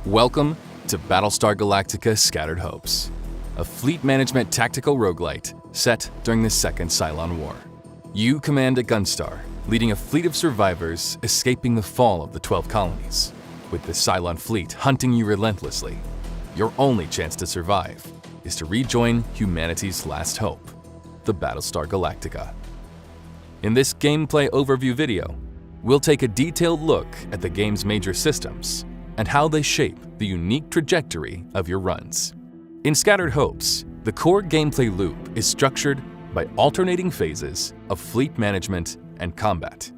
Welcome to Battlestar Galactica Scattered Hopes, a fleet management tactical roguelite set during the Second Cylon War. You command a Gunstar, leading a fleet of survivors escaping the fall of the 12 colonies. With the Cylon fleet hunting you relentlessly, your only chance to survive is to rejoin humanity's last hope, the Battlestar Galactica. In this gameplay overview video, we'll take a detailed look at the game's major systems and how they shape the unique trajectory of your runs. In Scattered Hopes, the core gameplay loop is structured by alternating phases of fleet management and combat.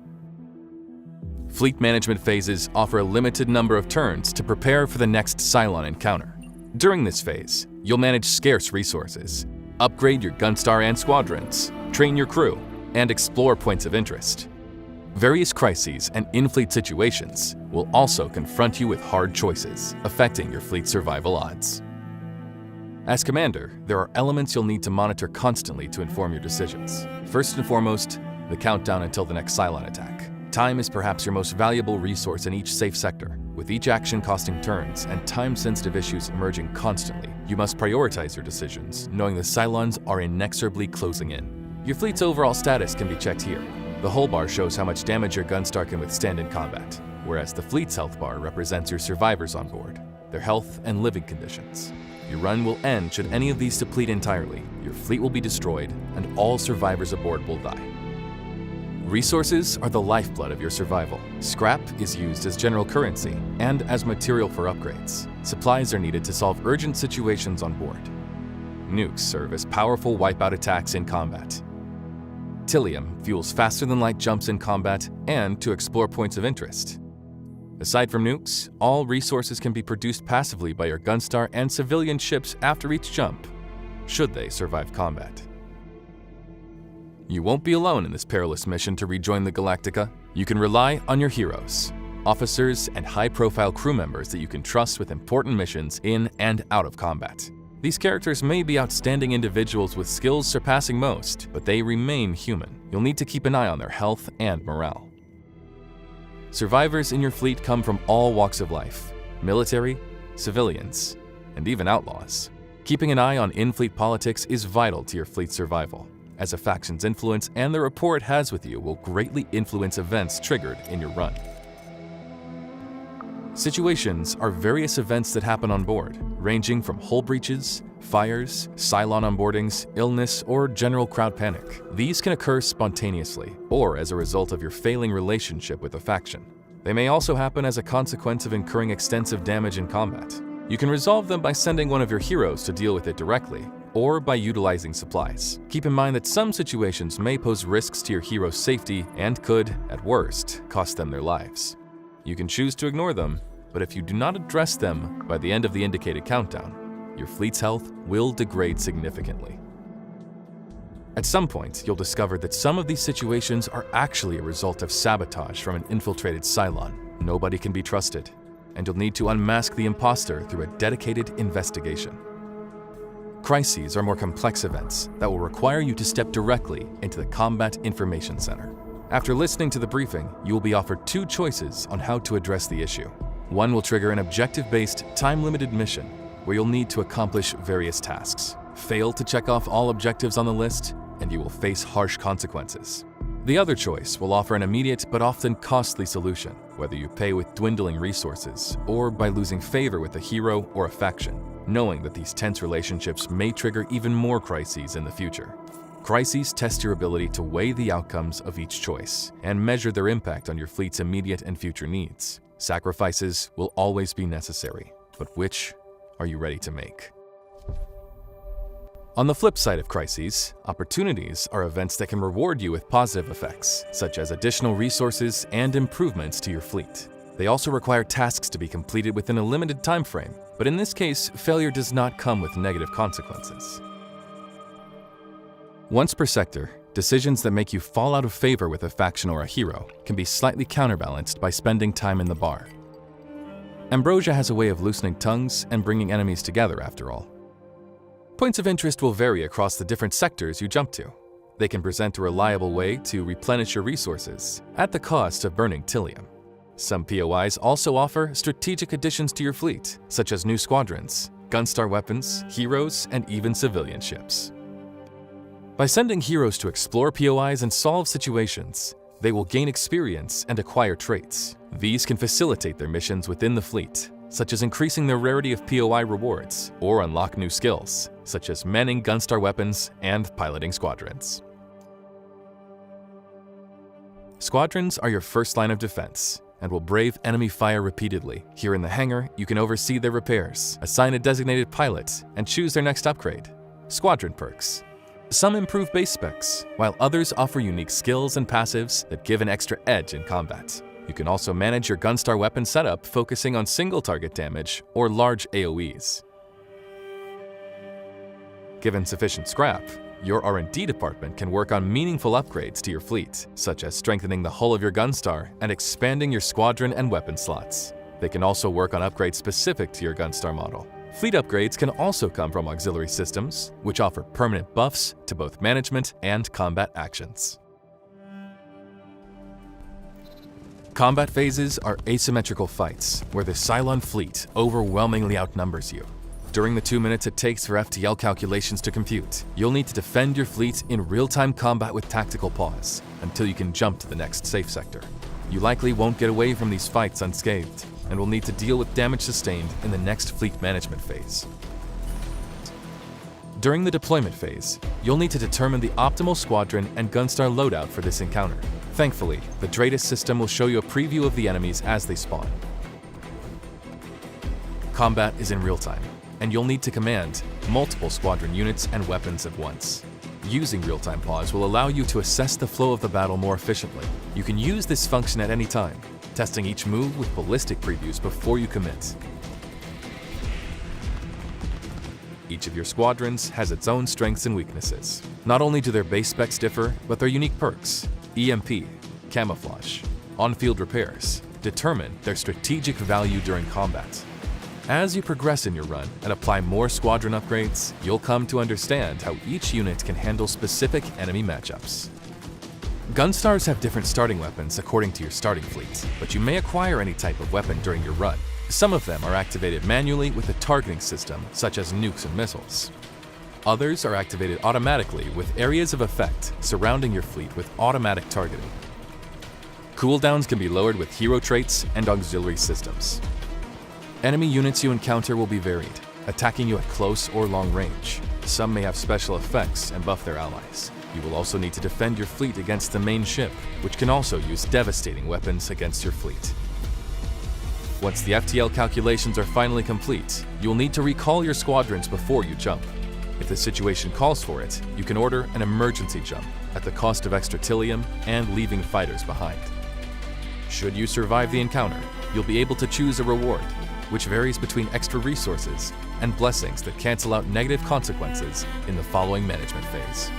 Fleet management phases offer a limited number of turns to prepare for the next Cylon encounter. During this phase, you'll manage scarce resources, upgrade your Gunstar and squadrons, train your crew, and explore points of interest. Various crises and in-fleet situations will also confront you with hard choices, affecting your fleet's survival odds. As commander, there are elements you'll need to monitor constantly to inform your decisions. First and foremost, the countdown until the next Cylon attack. Time is perhaps your most valuable resource in each safe sector. With each action costing turns and time-sensitive issues emerging constantly, you must prioritize your decisions, knowing the Cylons are inexorably closing in. Your fleet's overall status can be checked here. The hull bar shows how much damage your Gunstar can withstand in combat, whereas the fleet's health bar represents your survivors on board, their health and living conditions. Your run will end should any of these deplete entirely, your fleet will be destroyed, and all survivors aboard will die. Resources are the lifeblood of your survival. Scrap is used as general currency and as material for upgrades. Supplies are needed to solve urgent situations on board. Nukes serve as powerful wipeout attacks in combat. Tilium fuels faster-than-light jumps in combat and to explore points of interest. Aside from nukes, all resources can be produced passively by your Gunstar and civilian ships after each jump, should they survive combat. You won't be alone in this perilous mission to rejoin the Galactica. You can rely on your heroes, officers, and high-profile crew members that you can trust with important missions in and out of combat. These characters may be outstanding individuals with skills surpassing most, but they remain human. You'll need to keep an eye on their health and morale. Survivors in your fleet come from all walks of life: military, civilians, and even outlaws. Keeping an eye on in-fleet politics is vital to your fleet's survival, as a faction's influence and the rapport it has with you will greatly influence events triggered in your run. Situations are various events that happen on board, ranging from hull breaches, fires, Cylon onboardings, illness, or general crowd panic. These can occur spontaneously, or as a result of your failing relationship with a faction. They may also happen as a consequence of incurring extensive damage in combat. You can resolve them by sending one of your heroes to deal with it directly, or by utilizing supplies. Keep in mind that some situations may pose risks to your hero's safety and could, at worst, cost them their lives. You can choose to ignore them, but if you do not address them by the end of the indicated countdown, your fleet's health will degrade significantly. At some point, you'll discover that some of these situations are actually a result of sabotage from an infiltrated Cylon. Nobody can be trusted, and you'll need to unmask the imposter through a dedicated investigation. Crises are more complex events that will require you to step directly into the Combat Information Center. After listening to the briefing, you will be offered two choices on how to address the issue. One will trigger an objective-based, time-limited mission where you'll need to accomplish various tasks. Fail to check off all objectives on the list, and you will face harsh consequences. The other choice will offer an immediate but often costly solution, whether you pay with dwindling resources or by losing favor with a hero or a faction, knowing that these tense relationships may trigger even more crises in the future. Crises test your ability to weigh the outcomes of each choice and measure their impact on your fleet's immediate and future needs. Sacrifices will always be necessary, but which are you ready to make? On the flip side of crises, opportunities are events that can reward you with positive effects, such as additional resources and improvements to your fleet. They also require tasks to be completed within a limited time frame, but in this case, failure does not come with negative consequences. Once per sector, decisions that make you fall out of favor with a faction or a hero can be slightly counterbalanced by spending time in the bar. Ambrosia has a way of loosening tongues and bringing enemies together, after all. Points of interest will vary across the different sectors you jump to. They can present a reliable way to replenish your resources at the cost of burning Tilium. Some POIs also offer strategic additions to your fleet, such as new squadrons, Gunstar weapons, heroes, and even civilian ships. By sending heroes to explore POIs and solve situations, they will gain experience and acquire traits. These can facilitate their missions within the fleet, such as increasing the rarity of POI rewards, or unlock new skills, such as manning Gunstar weapons and piloting squadrons. Squadrons are your first line of defense and will brave enemy fire repeatedly. Here in the hangar, you can oversee their repairs, assign a designated pilot, and choose their next upgrade. Squadron perks. Some improve base specs, while others offer unique skills and passives that give an extra edge in combat. You can also manage your Gunstar weapon setup, focusing on single target damage or large AoEs. Given sufficient scrap, your R&D department can work on meaningful upgrades to your fleet, such as strengthening the hull of your Gunstar and expanding your squadron and weapon slots. They can also work on upgrades specific to your Gunstar model. Fleet upgrades can also come from auxiliary systems, which offer permanent buffs to both management and combat actions. Combat phases are asymmetrical fights, where the Cylon fleet overwhelmingly outnumbers you. During the 2 minutes it takes for FTL calculations to compute, you'll need to defend your fleet in real-time combat with tactical pause, until you can jump to the next safe sector. You likely won't get away from these fights unscathed, and will need to deal with damage sustained in the next fleet management phase. During the deployment phase, you'll need to determine the optimal squadron and Gunstar loadout for this encounter. Thankfully, the Dratus system will show you a preview of the enemies as they spawn. Combat is in real time, and you'll need to command multiple squadron units and weapons at once. Using real-time pause will allow you to assess the flow of the battle more efficiently. You can use this function at any time, testing each move with ballistic previews before you commit. Each of your squadrons has its own strengths and weaknesses. Not only do their base specs differ, but their unique perks, EMP, camouflage, on-field repairs, determine their strategic value during combat. As you progress in your run and apply more squadron upgrades, you'll come to understand how each unit can handle specific enemy matchups. Gunstars have different starting weapons according to your starting fleet, but you may acquire any type of weapon during your run. Some of them are activated manually with a targeting system, such as nukes and missiles. Others are activated automatically with areas of effect surrounding your fleet with automatic targeting. Cooldowns can be lowered with hero traits and auxiliary systems. Enemy units you encounter will be varied, attacking you at close or long range. Some may have special effects and buff their allies. You will also need to defend your fleet against the main ship, which can also use devastating weapons against your fleet. Once the FTL calculations are finally complete, you will need to recall your squadrons before you jump. If the situation calls for it, you can order an emergency jump at the cost of extra tilium and leaving fighters behind. Should you survive the encounter, you'll be able to choose a reward, which varies between extra resources and blessings that cancel out negative consequences in the following management phase.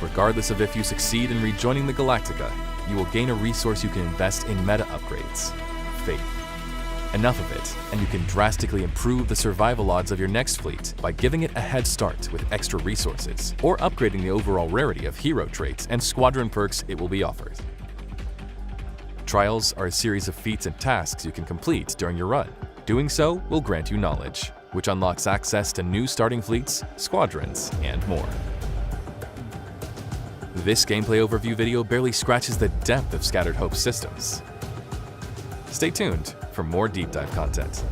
Regardless of if you succeed in rejoining the Galactica, you will gain a resource you can invest in meta upgrades, faith. Enough of it, and you can drastically improve the survival odds of your next fleet by giving it a head start with extra resources, or upgrading the overall rarity of hero traits and squadron perks it will be offered. Trials are a series of feats and tasks you can complete during your run. Doing so will grant you knowledge, which unlocks access to new starting fleets, squadrons, and more. This gameplay overview video barely scratches the depth of Scattered Hope's systems. Stay tuned for more deep dive content.